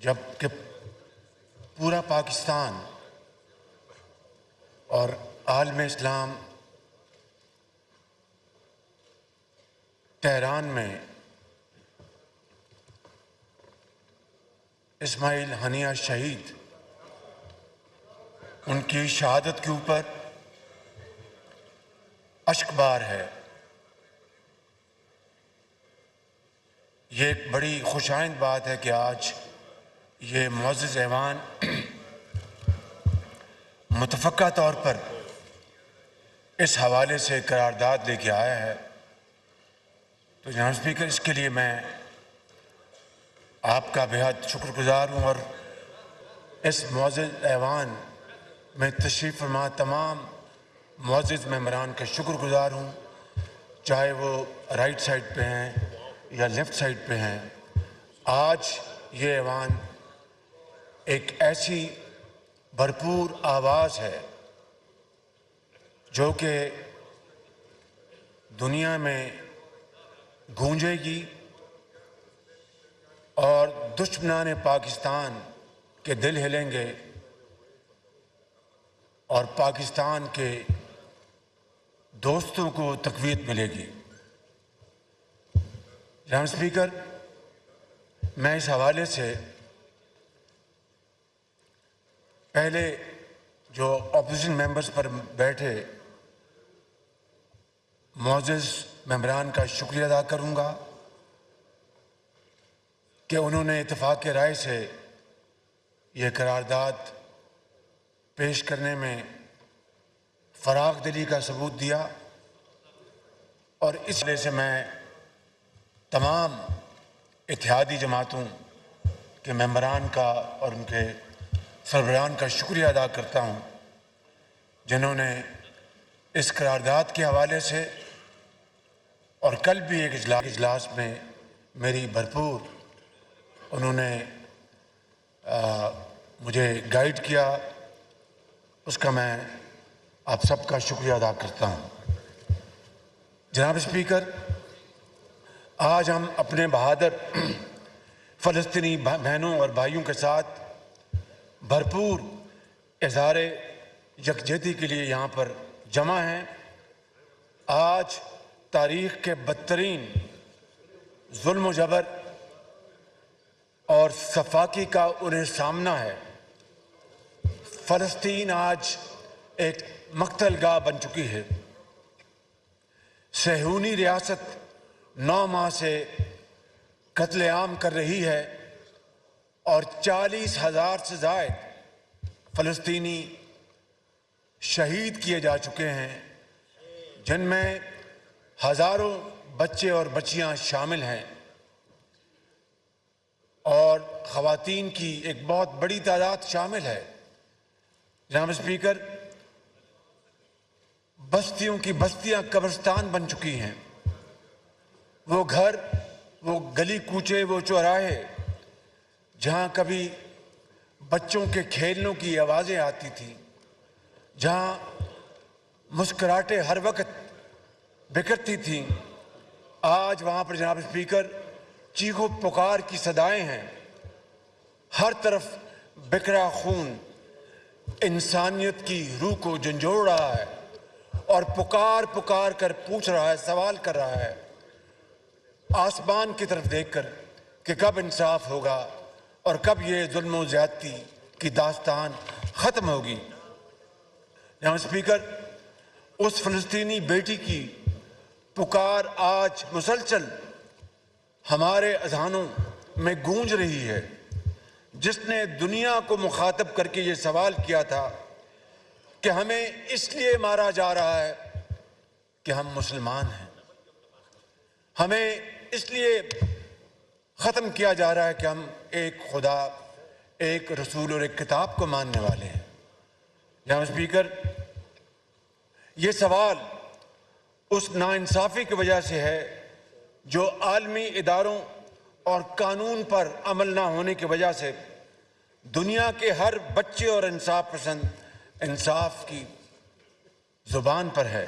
جب کہ پورا پاکستان اور عالم اسلام تہران میں اسماعیل ہنیہ شہید ان کی شہادت کے اوپر اشک بار ہے. یہ ایک بڑی خوش آئند بات ہے کہ آج یہ معزز ایوان متفقہ طور پر اس حوالے سے قرارداد لے کے آیا ہے. تو جناب اسپیکر، اس کے لیے میں آپ کا بہت شکر گزار ہوں اور اس معزز ایوان میں تشریف فرما تمام معزز ممبران کا شکر گزار ہوں، چاہے وہ رائٹ سائڈ پہ ہیں یا لیفٹ سائڈ پہ ہیں. آج یہ ایوان ایک ایسی بھرپور آواز ہے جو کہ دنیا میں گونجے گی اور دشمنان پاکستان کے دل ہلیں گے اور پاکستان کے دوستوں کو تقویت ملے گی. جناب اسپیکر، میں اس حوالے سے پہلے جو اپوزیشن ممبرز پر بیٹھے معزز ممبران کا شکریہ ادا کروں گا کہ انہوں نے اتفاق رائے سے یہ قرارداد پیش کرنے میں فراغ دلی کا ثبوت دیا، اور اس لیے سے میں تمام اتحادی جماعتوں کے ممبران کا اور ان کے سربراہان کا شکریہ ادا کرتا ہوں جنہوں نے اس قرارداد کے حوالے سے اور کل بھی ایک اجلاس میں میری بھرپور انہوں نے مجھے گائیڈ کیا. اس کا میں آپ سب کا شکریہ ادا کرتا ہوں. جناب اسپیکر، آج ہم اپنے بہادر فلسطینی بہنوں اور بھائیوں کے ساتھ بھرپور اظہار یکجہتی کے لیے یہاں پر جمع ہیں. آج تاریخ کے بدترین ظلم و جبر اور صفاقی کا انہیں سامنا ہے. فلسطین آج ایک مقتل گاہ بن چکی ہے. صہیونی ریاست 9 ماہ سے قتل عام کر رہی ہے اور 40,000 سے زائد فلسطینی شہید کیے جا چکے ہیں، جن میں ہزاروں بچے اور بچیاں شامل ہیں اور خواتین کی ایک بہت بڑی تعداد شامل ہے. جناب اسپیکر، بستیوں کی بستیاں قبرستان بن چکی ہیں. وہ گھر، وہ گلی کوچے، وہ چوراہے جہاں کبھی بچوں کے کھیلنوں کی آوازیں آتی تھیں، جہاں مسکراہٹیں ہر وقت بکھرتی تھیں، آج وہاں پر جناب اسپیکر چیخ و پکار کی صدائیں ہیں. ہر طرف بکھرا خون انسانیت کی روح کو جھنجھوڑ رہا ہے اور پکار پکار کر پوچھ رہا ہے، سوال کر رہا ہے آسمان کی طرف دیکھ کر کہ کب انصاف ہوگا اور کب یہ ظلم و زیادتی کی داستان ختم ہوگی. جناب اسپیکر، اس فلسطینی بیٹی کی پکار آج مسلسل ہمارے اذہانوں میں گونج رہی ہے، جس نے دنیا کو مخاطب کر کے یہ سوال کیا تھا کہ ہمیں اس لیے مارا جا رہا ہے کہ ہم مسلمان ہیں، ہمیں اس لیے ختم کیا جا رہا ہے کہ ہم ایک خدا، ایک رسول اور ایک کتاب کو ماننے والے ہیں. جناب اسپیکر، یہ سوال اس ناانصافی کی وجہ سے ہے جو عالمی اداروں اور قانون پر عمل نہ ہونے کی وجہ سے دنیا کے ہر بچے اور انصاف پسند انصاف کی زبان پر ہے.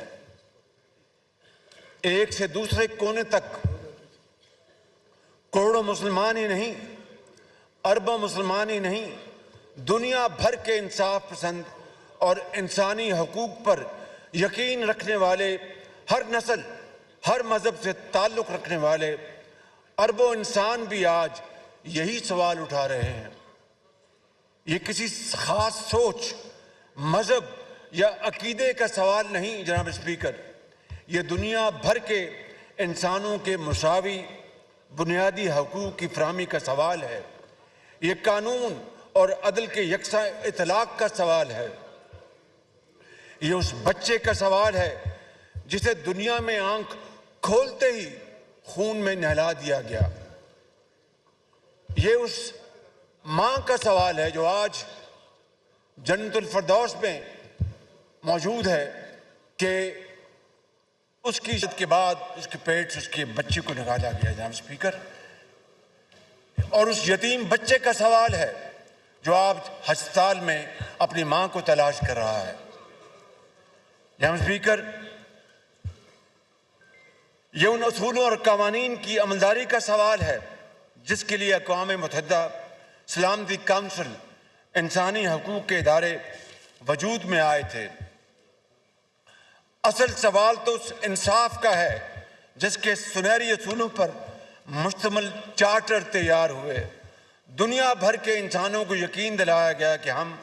ایک سے دوسرے کونے تک کروڑوں مسلمان ہی نہیں، اربوں مسلمان ہی نہیں، دنیا بھر کے انصاف پسند اور انسانی حقوق پر یقین رکھنے والے، ہر نسل، ہر مذہب سے تعلق رکھنے والے اربوں انسان بھی آج یہی سوال اٹھا رہے ہیں۔ یہ کسی خاص سوچ، مذہب یا عقیدے کا سوال نہیں جناب اسپیکر، یہ دنیا بھر کے انسانوں کے مساوی بنیادی حقوق کی فراہمی کا سوال ہے۔ یہ قانون اور عدل کے یکساں اطلاق کا سوال ہے۔ یہ اس بچے کا سوال ہے جسے دنیا میں آنکھ کھولتے ہی خون میں نہلا دیا گیا۔ یہ اس ماں کا سوال ہے جو آج جنت الفردوس میں موجود ہے کہ اس کی عزت کے بعد اس کے پیٹ سے اس کے بچے کو نکالا گیا جناب اسپیکر۔ اور اس یتیم بچے کا سوال ہے جو آج ہسپتال میں اپنی ماں کو تلاش کر رہا ہے۔ جناب اسپیکر، یہ ان اصولوں اور قوانین کی عملداری کا سوال ہے جس کے لیے اقوام متحدہ سلامتی کونسل، انسانی حقوق کے ادارے وجود میں آئے تھے۔ اصل سوال تو اس انصاف کا ہے جس کے سنہری اصولوں پر مشتمل چارٹر تیار ہوئے۔ دنیا بھر کے انسانوں کو یقین دلایا گیا کہ ہم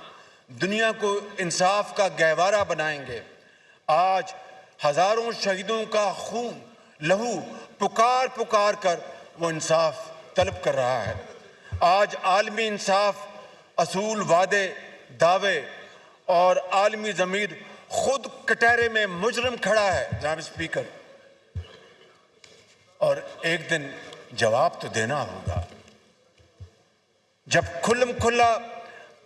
دنیا کو انصاف کا گہوارہ بنائیں گے۔ آج ہزاروں شہیدوں کا خون، لہو پکار پکار کر وہ انصاف طلب کر رہا ہے۔ آج عالمی انصاف، اصول، وعدے، دعوے اور عالمی ضمیر خود کٹہرے میں مجرم کھڑا ہے جناب اسپیکر، اور ایک دن جواب تو دینا ہوگا۔ جب کھلم کھلا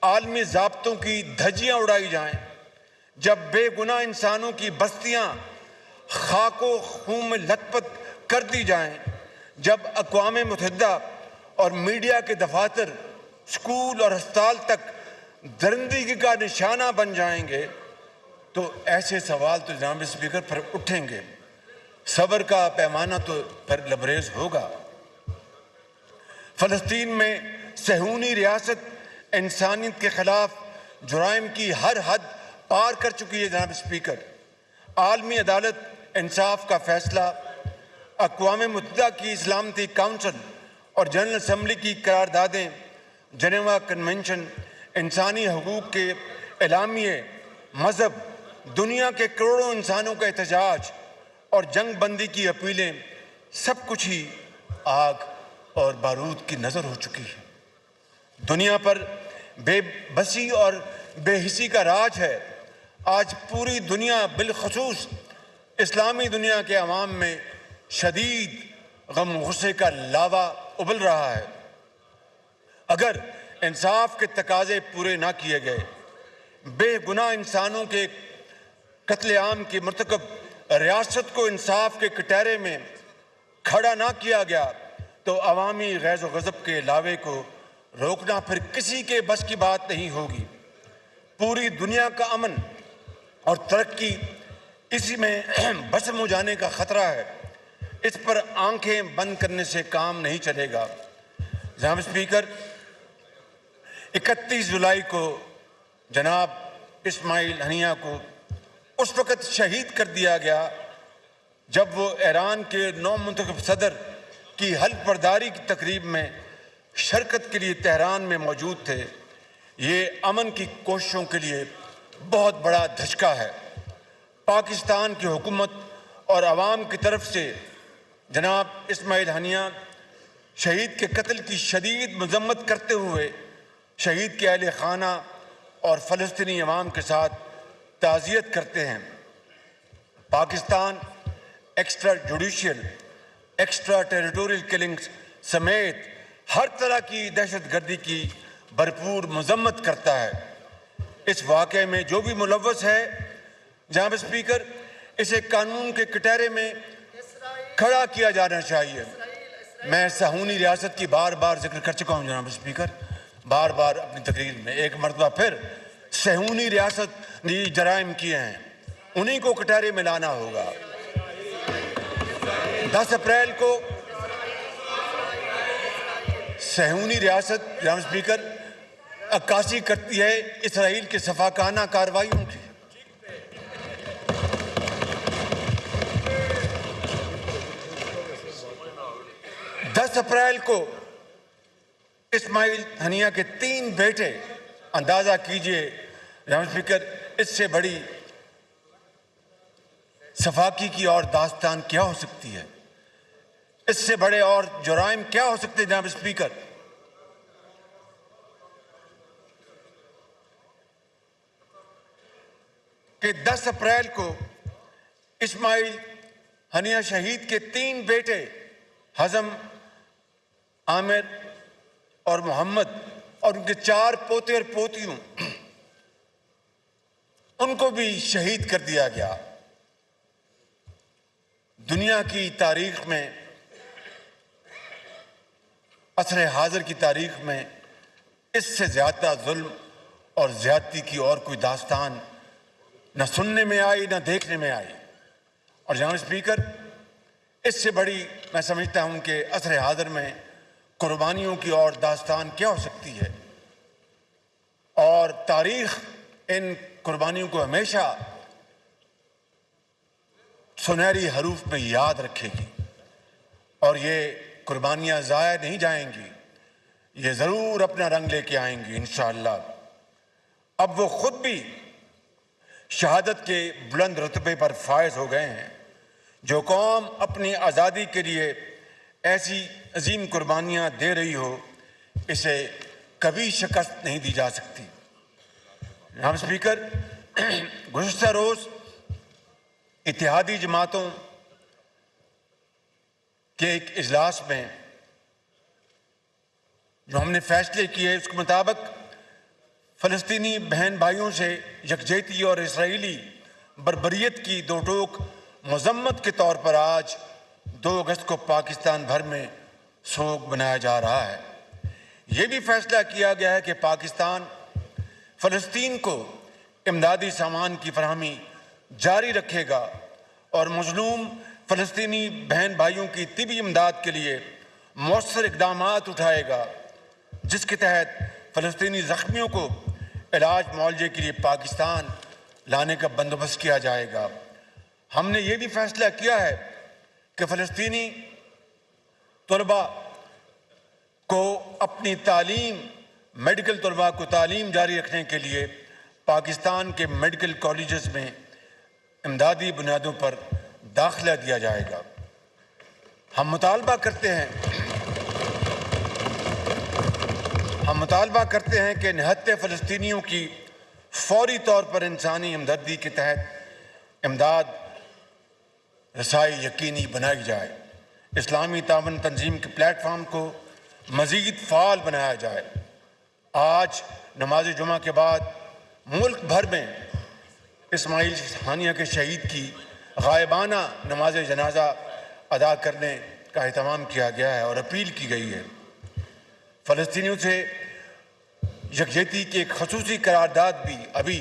عالمی ضابطوں کی دھجیاں اڑائی جائیں، جب بے گناہ انسانوں کی بستیاں خاک و خون میں لت پت کر دی جائیں، جب اقوام متحدہ اور میڈیا کے دفاتر، اسکول اور ہسپتال تک درندگی کا نشانہ بن جائیں گے تو ایسے سوال تو جناب اسپیکر پر اٹھیں گے۔ صبر کا پیمانہ تو پھر لبریز ہوگا۔ فلسطین میں صہیونی ریاست انسانیت کے خلاف جرائم کی ہر حد پار کر چکی ہے جناب اسپیکر۔ عالمی عدالت انصاف کا فیصلہ، اقوام متحدہ کی سلامتی کونسل اور جنرل اسمبلی کی قراردادیں، جنیوا کنونشن، انسانی حقوق کے اعلامیے، مذہب، دنیا کے کروڑوں انسانوں کا احتجاج اور جنگ بندی کی اپیلیں، سب کچھ ہی آگ اور بارود کی نظر ہو چکی ہے۔ دنیا پر بے بسی اور بے حسی کا راج ہے۔ آج پوری دنیا، بالخصوص اسلامی دنیا کے عوام میں شدید غم غصے کا لاوا ابل رہا ہے۔ اگر انصاف کے تقاضے پورے نہ کیے گئے، بے گناہ انسانوں کے قتل عام کی مرتکب ریاست کو انصاف کے کٹہرے میں کھڑا نہ کیا گیا تو عوامی غیظ و غضب کے لاوے کو روکنا پھر کسی کے بس کی بات نہیں ہوگی۔ پوری دنیا کا امن اور ترقی اسی میں بسم ہو جانے کا خطرہ ہے۔ اس پر آنکھیں بند کرنے سے کام نہیں چلے گا۔ جناب اسپیکر، 31 جولائی کو جناب اسماعیل ہنیہ کو اس وقت شہید کر دیا گیا جب وہ ایران کے نو منتخب صدر کی حلف برداری کی تقریب میں شرکت کے لیے تہران میں موجود تھے۔ یہ امن کی کوششوں کے لیے بہت بڑا دھچکا ہے۔ پاکستان کی حکومت اور عوام کی طرف سے جناب اسماعیل ہنیہ شہید کے قتل کی شدید مذمت کرتے ہوئے شہید کے اہل خانہ اور فلسطینی عوام کے ساتھ تعزیت کرتے ہیں۔ Pakistan extra judicial, extra territorial killings سمیت ہر طرح کی دہشت گردی کی بھرپور مذمت کرتا ہے۔ اس واقعے میں جو بھی ملوث ہے جناب اسپیکر، اسے قانون کے کٹہرے میں کھڑا کیا جانا چاہیے۔ میں صہیونی ریاست کی بار بار ذکر کر چکا ہوں جناب اسپیکر، بار بار اپنی تقریر میں، ایک مرتبہ پھر صہیونی ریاست نے جرائم کیے ہیں، انہی کو کٹہرے میں لانا ہوگا۔ 10 اپریل کو صہیونی ریاست جناب اسپیکر عکاسی کرتی ہے اسرائیل کے سفاکانہ کارروائیوں کی۔ 10 اپریل کو اسماعیل ہنیہ کے 3 بیٹے، اندازہ کیجئے جناب اسپیکر اس سے بڑی صفاقی کی اور داستان کیا ہو سکتی ہے؟ اس سے بڑے اور جرائم کیا ہو سکتے ہیں جناب اسپیکر؟ کہ 10 اپریل کو اسماعیل ہنیہ شہید کے 3 بیٹے حزم، عامر اور محمد اور ان کے 4 پوتے اور پوتیوں، ان کو بھی شہید کر دیا گیا۔ دنیا کی تاریخ میں، عصر حاضر کی تاریخ میں اس سے زیادہ ظلم اور زیادتی کی اور کوئی داستان نہ سننے میں آئی نہ دیکھنے میں آئی۔ اور جناب اسپیکر اس سے بڑی میں سمجھتا ہوں کہ عصر حاضر میں قربانیوں کی اور داستان کیا ہو سکتی ہے، اور تاریخ ان قربانیوں کو ہمیشہ سنہری حروف میں یاد رکھے گی، اور یہ قربانیاں ضائع نہیں جائیں گی، یہ ضرور اپنا رنگ لے کے آئیں گی انشاءاللہ۔ اب وہ خود بھی شہادت کے بلند رتبے پر فائز ہو گئے ہیں۔ جو قوم اپنی آزادی کے لیے ایسی عظیم قربانیاں دے رہی ہو، اسے کبھی شکست نہیں دی جا سکتی۔ جناب اسپیکر گزشتہ روز اتحادی جماعتوں کے ایک اجلاس میں جو ہم نے فیصلے کیے اس کے مطابق فلسطینی بہن بھائیوں سے یکجہتی اور اسرائیلی بربریت کی دو ٹوک مذمت کے طور پر آج 2 اگست کو پاکستان بھر میں سوگ منایا جا رہا ہے۔ یہ بھی فیصلہ کیا گیا ہے کہ پاکستان فلسطین کو امدادی سامان کی فراہمی جاری رکھے گا اور مظلوم فلسطینی بہن بھائیوں کی طبی امداد کے لیے مؤثر اقدامات اٹھائے گا، جس کے تحت فلسطینی زخمیوں کو علاج معالجے کے لیے پاکستان لانے کا بندوبست کیا جائے گا۔ ہم نے یہ بھی فیصلہ کیا ہے کہ فلسطینی طلباء کو اپنی تعلیم، میڈیکل طلباء کو تعلیم جاری رکھنے کے لیے پاکستان کے میڈیکل کالجز میں امدادی بنیادوں پر داخلہ دیا جائے گا۔ ہم مطالبہ کرتے ہیں کہ نہتے فلسطینیوں کی فوری طور پر انسانی ہمدردی کے تحت امداد رسائی یقینی بنائی جائے۔ اسلامی تعاون تنظیم کے پلیٹ فارم کو مزید فعال بنایا جائے۔ آج نماز جمعہ کے بعد ملک بھر میں اسماعیل ہنیہ کے شہید کی غائبانہ نماز جنازہ ادا کرنے کا اہتمام کیا گیا ہے اور اپیل کی گئی ہے۔ فلسطینیوں سے یکجہتی کی ایک خصوصی قرارداد بھی ابھی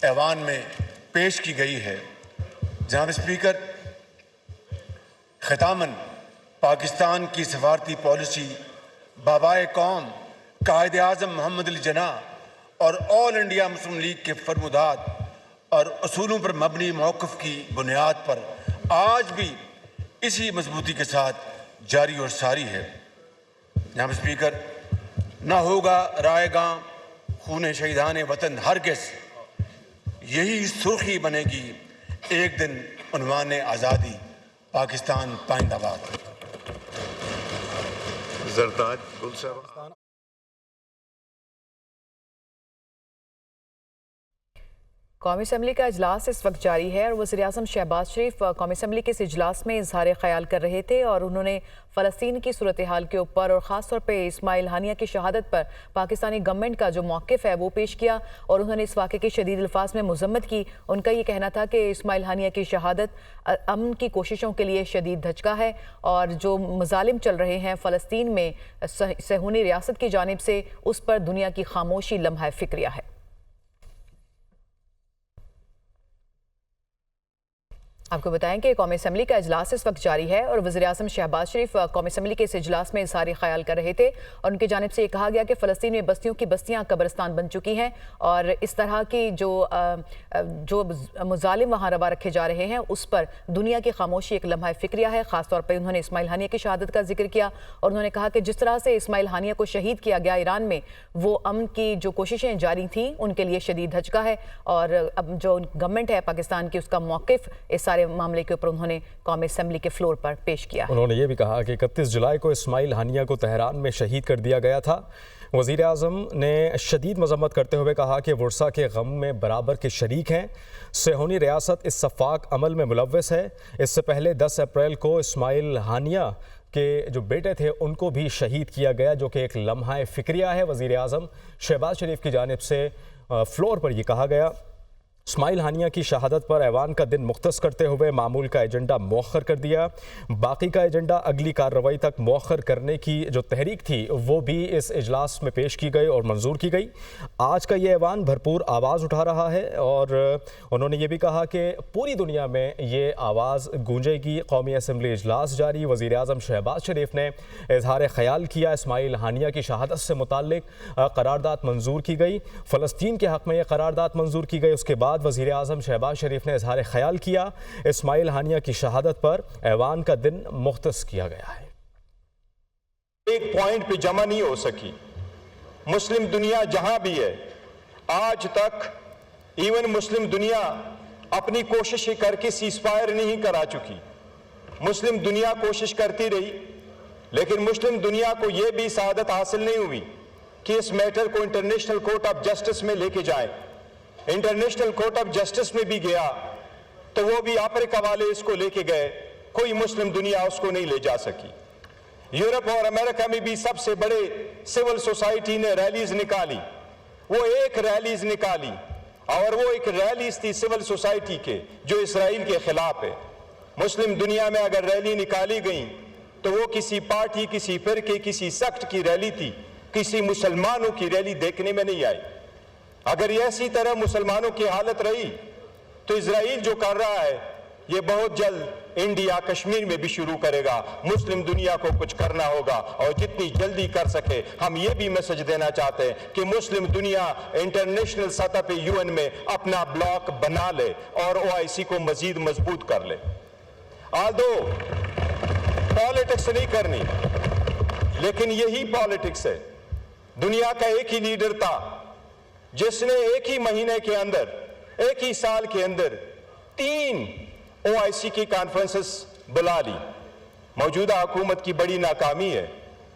ایوان میں پیش کی گئی ہے۔ جناب اسپیکر ختاماً پاکستان کی سفارتی پالیسی بابائے قوم قائد اعظم محمد علی جناح اور آل انڈیا مسلم لیگ کے فرمودات اور اصولوں پر مبنی موقف کی بنیاد پر آج بھی اسی مضبوطی کے ساتھ جاری اور ساری ہے۔ جناب اسپیکر نہ ہوگا رائے گاں خون شہیدان وطن ہرگز، یہی سرخی بنے گی ایک دن عنوان آزادی، پاکستان پائندہ باد۔ زرتاج گل صاحب۔ قومی اسمبلی کا اجلاس اس وقت جاری ہے اور وزیر اعظم شہباز شریف قومی اسمبلی کے اس اجلاس میں اظہار خیال کر رہے تھے اور انہوں نے فلسطین کی صورتحال کے اوپر اور خاص طور پہ اسماعیل ہنیہ کی شہادت پر پاکستانی گورنمنٹ کا جو موقف ہے وہ پیش کیا اور انہوں نے اس واقعے کی شدید الفاظ میں مذمت کی۔ ان کا یہ کہنا تھا کہ اسماعیل ہنیہ کی شہادت امن کی کوششوں کے لیے شدید دھچکا ہے اور جو مظالم چل رہے ہیں فلسطین میں صہیونی ریاست کی جانب سے، اس پر دنیا کی خاموشی لمحہ فکریہ ہے۔ آپ کو بتائیں کہ قومی اسمبلی کا اجلاس اس وقت جاری ہے اور وزیراعظم شہباز شریف قومی اسمبلی کے اس اجلاس میں اظہار خیال کر رہے تھے اور ان کی جانب سے یہ کہا گیا کہ فلسطین میں بستیوں کی بستیاں قبرستان بن چکی ہیں اور اس طرح کی جو مظالم وہاں روا رکھے جا رہے ہیں اس پر دنیا کی خاموشی ایک لمحہ فکریہ ہے۔ خاص طور پہ انہوں نے اسماعیل ہانیہ کی شہادت کا ذکر کیا اور انہوں نے کہا کہ جس طرح سے اسماعیل ہانیہ کو شہید کیا گیا ایران میں، وہ امن کی جو کوششیں جاری تھیں ان کے لیے شدید دھچکا ہے اور اب جو گورنمنٹ ہے پاکستان کی اس کا موقف اس سارے معاملے کے اوپر انہوں نے قومی اسمبلی کے فلور پر پیش کیا ہے۔ انہوں نے یہ بھی کہا کہ 31 جولائی کو اسماعیل ہانیہ کو تہران میں شہید کر دیا گیا تھا۔ وزیر اعظم نے شدید مذمت کرتے ہوئے کہا کہ ورثہ کے غم میں برابر کے شریک ہیں۔ صہیونی ریاست اس صفاق عمل میں ملوث ہے۔ اس سے پہلے 10 اپریل کو اسماعیل ہانیہ کے جو بیٹے تھے ان کو بھی شہید کیا گیا، جو کہ ایک لمحہ فکریہ ہے۔ وزیر اعظم شہباز شریف کی جانب سے فلور پر یہ کہا گیا۔ اسماعیل ہانیہ کی شہادت پر ایوان کا دن مختص کرتے ہوئے معمول کا ایجنڈا مؤخر کر دیا۔ باقی کا ایجنڈا اگلی کارروائی تک مؤخر کرنے کی جو تحریک تھی وہ بھی اس اجلاس میں پیش کی گئی اور منظور کی گئی۔ آج کا یہ ایوان بھرپور آواز اٹھا رہا ہے اور انہوں نے یہ بھی کہا کہ پوری دنیا میں یہ آواز گونجے گی۔ قومی اسمبلی اجلاس جاری۔ وزیر اعظم شہباز شریف نے اظہار خیال کیا۔ اسماعیل ہانیہ کی شہادت سے متعلق قرارداد منظور کی گئی۔ فلسطین کے حق میں یہ قرارداد منظور کی گئی۔ اس کے بعد وزیر اعظم شہباز شریف نے اظہار خیال کیا۔ اسماعیل ہانیہ کی شہادت پر ایوان کا دن مختص کیا گیا ہے۔ ایک پوائنٹ پہ جمع نہیں ہو سکی۔ مسلم دنیا جہاں بھی ہے آج تک، ایون مسلم دنیا اپنی کوششیں کر کے سیز فائر نہیں کرا چکی۔ مسلم دنیا کوشش کرتی رہی لیکن مسلم دنیا کو یہ بھی سعادت حاصل نہیں ہوئی کہ اس میٹر کو انٹرنیشنل کورٹ آف جسٹس میں لے کے جائیں۔ انٹرنیشنل کورٹ آف جسٹس میں بھی گیا تو وہ بھی افریقہ والے اس کو لے کے گئے، کوئی مسلم دنیا اس کو نہیں لے جا سکی۔ یورپ اور امریکہ میں بھی سب سے بڑے سول سوسائٹی نے ریلیز نکالی، وہ ایک ریلیز نکالی اور وہ ایک ریلیز تھی سول سوسائٹی کے جو اسرائیل کے خلاف ہے۔ مسلم دنیا میں اگر ریلی نکالی گئی تو وہ کسی پارٹی، کسی فرقے، کسی سیکٹ کی ریلی تھی، کسی مسلمانوں کی ریلی دیکھنے میں نہیں آئی۔ اگر یہ اسی طرح مسلمانوں کی حالت رہی تو اسرائیل جو کر رہا ہے یہ بہت جلد انڈیا کشمیر میں بھی شروع کرے گا۔ مسلم دنیا کو کچھ کرنا ہوگا اور جتنی جلدی کر سکے۔ ہم یہ بھی میسج دینا چاہتے ہیں کہ مسلم دنیا انٹرنیشنل سطح پہ UN میں اپنا بلاک بنا لے اور OIC کو مزید مضبوط کر لے۔ آلدو پالیٹکس نہیں کرنی لیکن یہی پالیٹکس ہے۔ دنیا کا ایک ہی لیڈر تھا جس نے ایک ہی مہینے کے اندر، ایک ہی سال کے اندر 3 OIC کی کانفرنسز بلا لی۔ موجودہ حکومت کی بڑی ناکامی ہے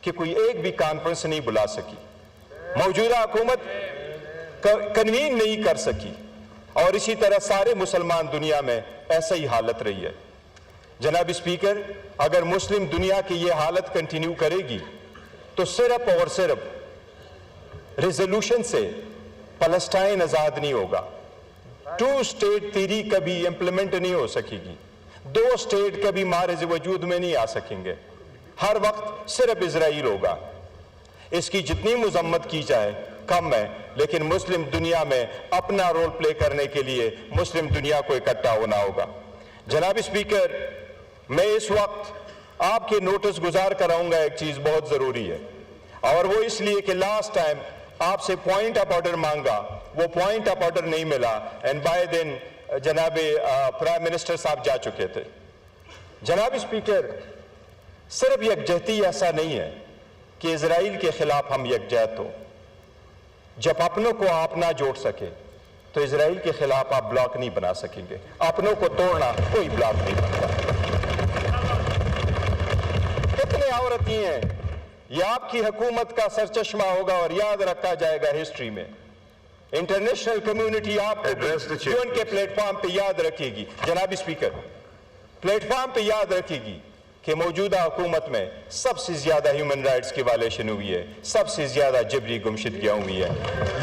کہ کوئی ایک بھی کانفرنس نہیں بلا سکی، موجودہ حکومت کنوین نہیں کر سکی اور اسی طرح سارے مسلمان دنیا میں ایسا ہی حالت رہی ہے۔ جناب اسپیکر، اگر مسلم دنیا کی یہ حالت کنٹینیو کرے گی تو صرف اور صرف ریزولوشن سے فلسطین آزاد نہیں ہوگا۔ 2 اسٹیٹ تھیوری کبھی امپلیمنٹ نہیں ہو سکے گی، 2 اسٹیٹ کبھی مارز وجود میں نہیں آ سکیں گے، ہر وقت صرف اسرائیل ہوگا۔ اس کی جتنی مذمت کی جائے کم ہے، لیکن مسلم دنیا میں اپنا رول پلے کرنے کے لیے مسلم دنیا کو اکٹھا ہونا ہوگا۔ جناب اسپیکر، میں اس وقت آپ کے نوٹس گزار کراؤں گا، ایک چیز بہت ضروری ہے اور وہ اس لیے کہ لاسٹ ٹائم آپ سے پوائنٹ آف آرڈر مانگا، وہ پوائنٹ آف آرڈر نہیں ملا اینڈ بائی دن جناب پرائم منسٹر صاحب جا چکے تھے۔ جناب اسپیکر، صرف یکجہتی ایسا نہیں ہے کہ اسرائیل کے خلاف ہم یکجہت ہو۔ جب اپنوں کو آپ نہ جوڑ سکے تو اسرائیل کے خلاف آپ بلاک نہیں بنا سکیں گے۔ اپنوں کو توڑنا کوئی بلاک نہیں بنتا۔ کتنے عورتیں ہیں، یہ آپ کی حکومت کا سرچشمہ ہوگا اور یاد رکھا جائے گا ہسٹری میں۔ انٹرنیشنل کمیونٹی آپ کو UN کے پلیٹ فارم پہ یاد رکھے گی۔ جناب اسپیکر، پلیٹ فارم پہ یاد رکھے گی کہ موجودہ حکومت میں سب سے زیادہ ہیومن رائٹس کی وائلیشن ہوئی ہے، سب سے زیادہ جبری گمشدگیاں ہوئی ہیں۔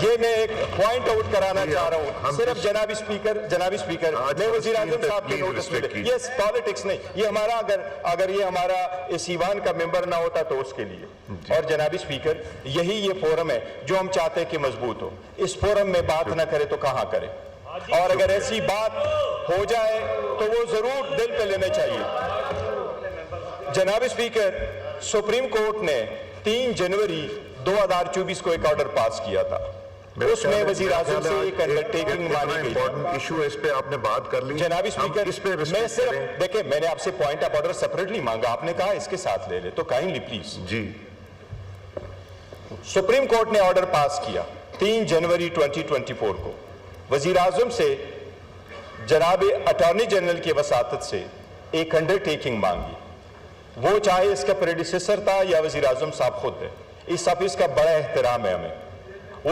یہ میں ایک پوائنٹ آؤٹ کرانا چاہ رہا ہوں صرف جناب اسپیکر میں وزیر اعظم صاحب کے نوٹس میں لے، یہ پالیٹکس نہیں، یہ ہمارا اگر یہ ہمارا اس ایوان کا ممبر نہ ہوتا تو اس کے لیے۔ اور جناب اسپیکر، یہی یہ فورم ہے جو ہم چاہتے ہیں کہ مضبوط ہو۔ اس فورم میں بات نہ کرے تو کہاں کرے؟ اور اگر ایسی بات ہو جائے تو وہ ضرور دل پہ لینے چاہیے. جناب اسپیکر، سپریم کورٹ نے 3 جنوری 2024 کو ایک آرڈر پاس کیا تھا. اس میں وزیر اعظم سے ایک انڈرٹیکنگ مانی گئی. ایشو ہے، اس پہ آپ نے بات کر لی. جناب اسپیکر، میں صرف دیکھیں، میں نے آپ سے پوائنٹ آف آرڈر سپریٹلی مانگا، آپ نے کہا اس کے ساتھ لے لے، تو کائنڈلی پلیز. جی، سپریم کورٹ نے آرڈر پاس کیا 3 جنوری 2024 کو. وزیر اعظم سے جناب اٹارنی جنرل کی وساطت سے ایک انڈرٹیکنگ مانگی. وہ چاہے اس کا پریڈیسیسر تھا یا وزیر اعظم صاحب خود ہے، اس آفس کا بڑا احترام ہے ہمیں.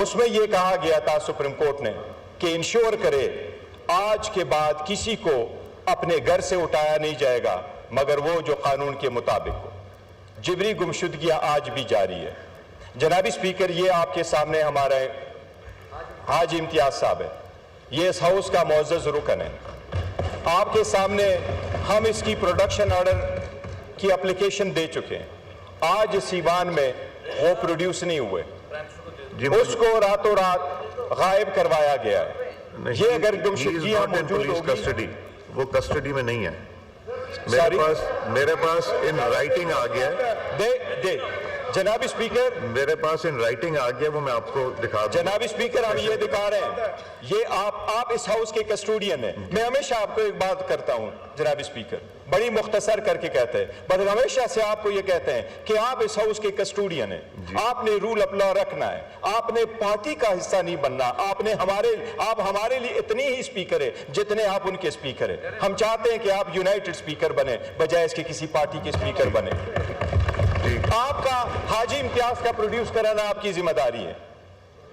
اس میں یہ کہا گیا تھا سپریم کورٹ نے کہ انشور کرے آج کے بعد کسی کو اپنے گھر سے اٹھایا نہیں جائے گا مگر وہ جو قانون کے مطابق ہو. جبری گمشدگیاں آج بھی جاری ہے. جناب اسپیکر، یہ آپ کے سامنے ہمارے حاجی امتیاز صاحب ہے، یہ اس ہاؤس کا معزز رکن ہے. آپ کے سامنے ہم اس کی پروڈکشن آرڈر کی اپلیکیشن دے چکے ہیں. آج اس ایوان میں وہ پروڈیوس نہیں ہوئے، اس کو راتوں رات غائب کروایا گیا ہے. یہ اگر گمشدگیاں موجود ہوگی، وہ کسٹڈی میں نہیں ہے. میرے پاس ان رائٹنگ آ گیا ہے. جناب اسپیکر، میرے پاس ان رائٹنگ آ گیا، وہ میں آپ کو دکھا دوں. جناب اسپیکر، ہم یہ دکھا رہے ہیں، یہ آپ اس ہاؤس کے کسٹوڈین ہیں. میں ہمیشہ آپ کو ایک بات کرتا ہوں جناب اسپیکر، بڑی مختصر کر کے کہتے ہیں، بس ہمیشہ سے آپ کو یہ کہتے ہیں کہ آپ اس ہاؤس کے کسٹوڈین ہیں. آپ نے رول آف لا رکھنا ہے، آپ نے پارٹی کا حصہ نہیں بننا. آپ ہمارے لیے اتنی ہی اسپیکر ہے جتنے آپ ان کے اسپیکر ہیں. ہم چاہتے ہیں کہ آپ یونائٹڈ اسپیکر بنے بجائے اس کے کسی پارٹی کے اسپیکر بنے. آپ کا حاجی امتیاز کا پروڈیوس کرانا آپ کی ذمہ داری ہے.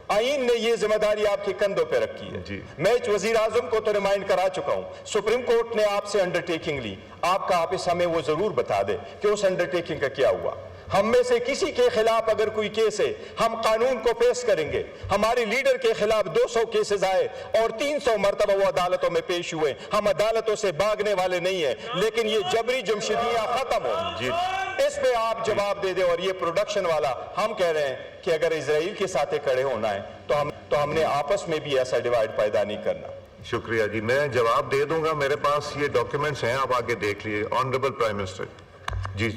آئین نے یہ ذمہ داری آپ کے کندھوں پہ رکھی ہے. میں وزیر اعظم کو تو ریمائنڈ کرا چکا ہوں. سپریم کورٹ نے آپ سے انڈرٹیکنگ لی، آپ کا آفس ہمیں وہ ضرور بتا دے کہ اس انڈرٹیکنگ کا کیا ہوا. ہم میں سے کسی کے خلاف اگر کوئی کیس ہے، ہم قانون کو پیش کریں گے. ہمارے لیڈر کے خلاف 200 کیسز آئے اور 300 مرتبہ وہ عدالتوں میں پیش ہوئے. ہم عدالتوں سے بھاگنے والے نہیں ہیں، لیکن یہ جبری جمشیدیاں ختم ہو، اس پہ آپ جواب دے دیں. اور یہ پروڈکشن والا، ہم کہہ رہے ہیں کہ اگر اسرائیل کے ساتھ کھڑے ہونا ہے تو ہم نے آپس میں بھی ایسا ڈیوائیڈ پیدا نہیں کرنا. شکریہ جی، میں جواب دے دوں گا. میرے پاس یہ ڈاکیومنٹس ہیں، آپ آگے دیکھ لیجیے. Honourable prime minister. جی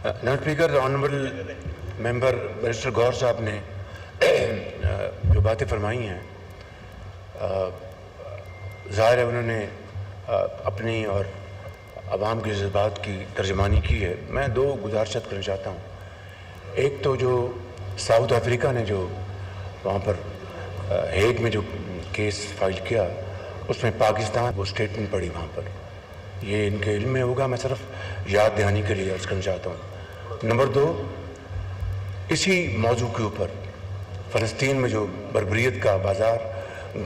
جناب اسپیکر، آنریبل ممبر بیرسٹر گور صاحب نے جو باتیں فرمائی ہیں، ظاہر ہے انہوں نے اپنی اور عوام کے جذبات کی ترجمانی کی ہے. میں 2 گزارشات کرنا چاہتا ہوں. ایک تو جو ساؤتھ افریقہ نے جو وہاں پر ہیگ میں جو کیس فائل کیا، اس میں پاکستان وہ اسٹیٹمنٹ پڑی وہاں پر، یہ ان کے علم میں ہوگا. میں صرف یاد دہانی کے لیے عرض کرنا چاہتا ہوں. نمبر 2، اسی موضوع کے اوپر فلسطین میں جو بربریت کا بازار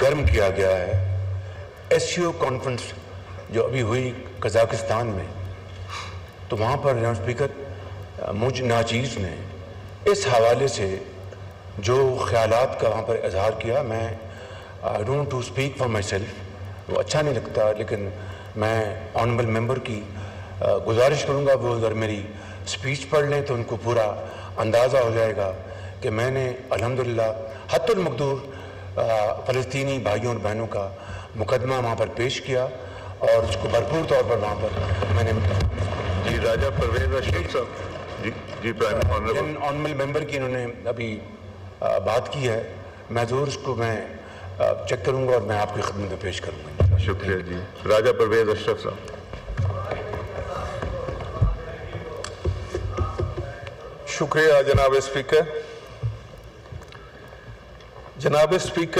گرم کیا گیا ہے، SCO کانفرنس جو ابھی ہوئی قزاقستان میں، تو وہاں پر جناب اسپیکر مجھ ناچیز نے اس حوالے سے جو خیالات کا وہاں پر اظہار کیا، میں I don't want to speak for myself، وہ اچھا نہیں لگتا، لیکن میں آنریبل ممبر کی گزارش کروں گا وہ اگر میری سپیچ پڑھ لیں تو ان کو پورا اندازہ ہو جائے گا کہ میں نے الحمدللہ حتی المقدور فلسطینی بھائیوں اور بہنوں کا مقدمہ وہاں پر پیش کیا اور اس کو بھرپور طور پر وہاں پر میں نے جی راجہ پرویز رشید صاحب. جی پرائم آنریبل ممبر کی انہوں نے ابھی بات کی ہے، میں ضرور اس کو میں چیک کروں گا اور میں آپ کی خدمت میں پیش کروں گا. شکریہ جی. راجہ پرویز اشرف صاحب. شکریہ جناب اسپیکر. جناب اسپیکر